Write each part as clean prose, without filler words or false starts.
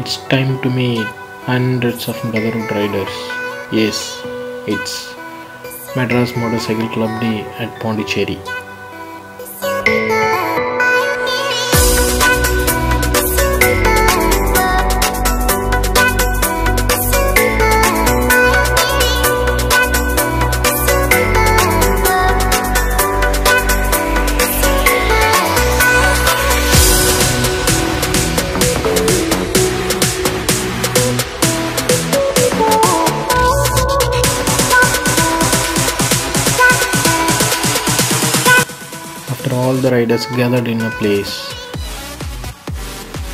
It's time to meet hundreds of brotherhood riders. Yes, it's Madras Motorcycle Club Day at Pondicherry. After all the riders gathered in a place,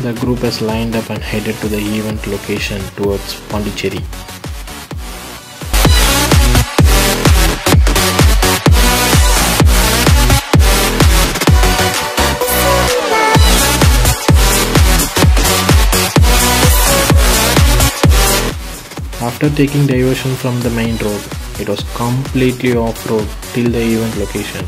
the group has lined up and headed to the event location towards Pondicherry. After taking diversion from the main road, it was completely off-road till the event location.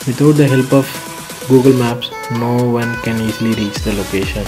Without the help of Google Maps, no one can easily reach the location.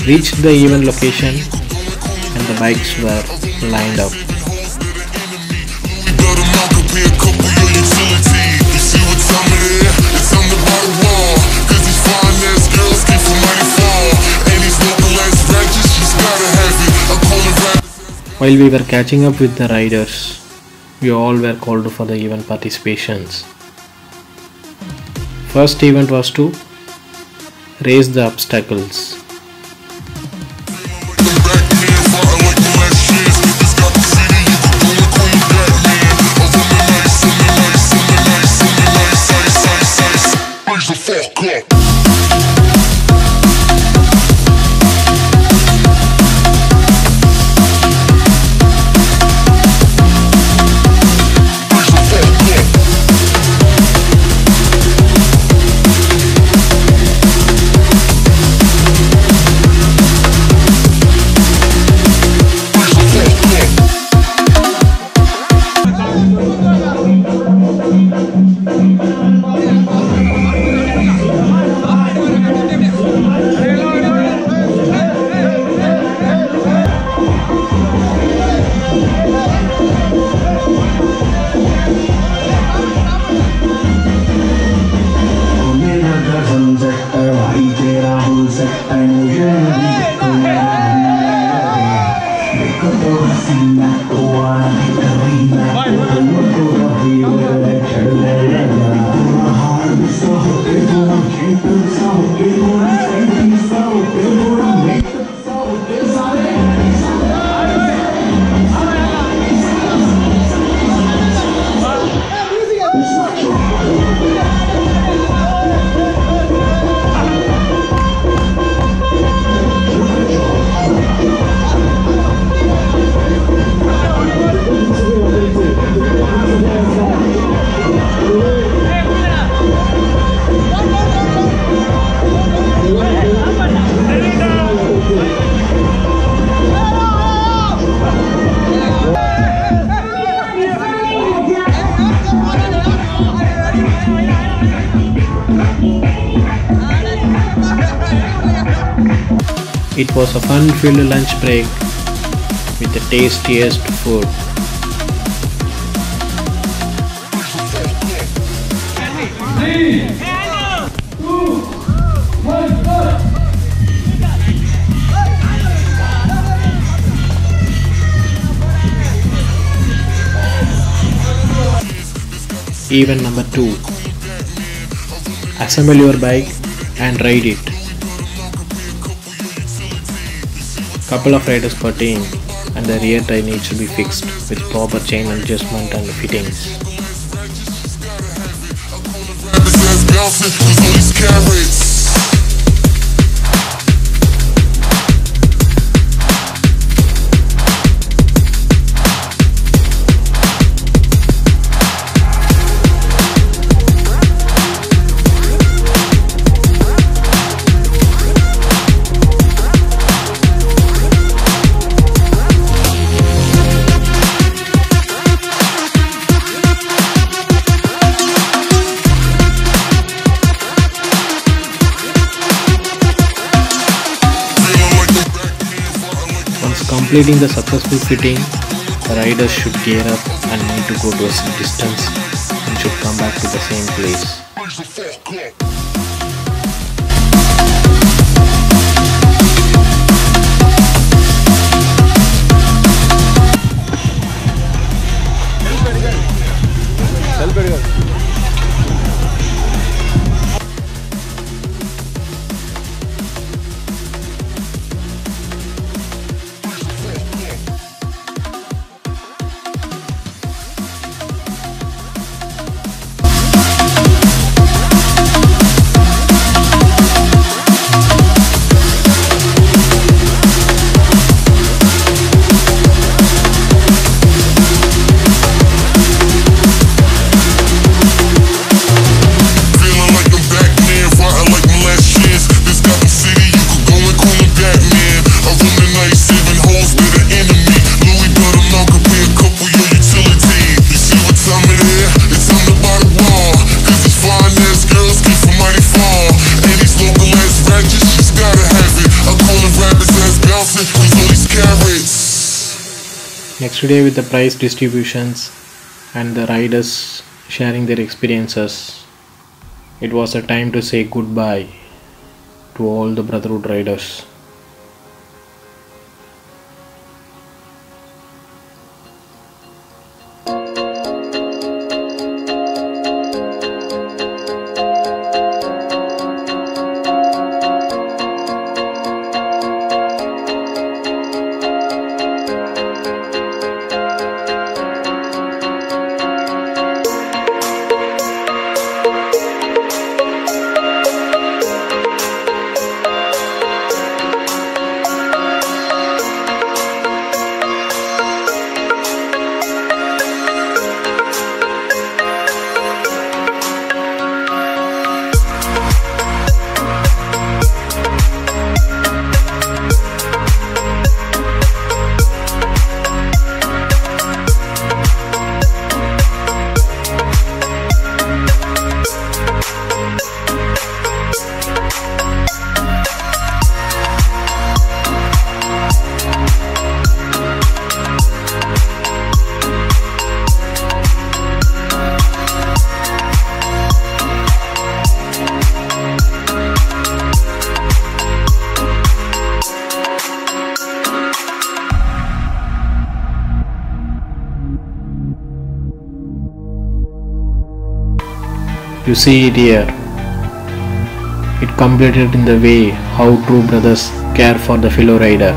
Reached the event location and the bikes were lined up. While we were catching up with the riders, we all were called for the event participations. First event was to race the obstacles. It was a fun-filled lunch break with the tastiest food. Event number 2. Assemble your bike and ride it. Couple of riders per team, and the rear tire needs to be fixed with proper chain adjustment and fittings. Completing the successful fitting, the riders should gear up and need to go to a distance and should come back to the same place. Next day with the prize distributions and the riders sharing their experiences, it was a time to say goodbye to all the Brotherhood riders. You see it here. It completed in the way how true brothers care for the fellow rider.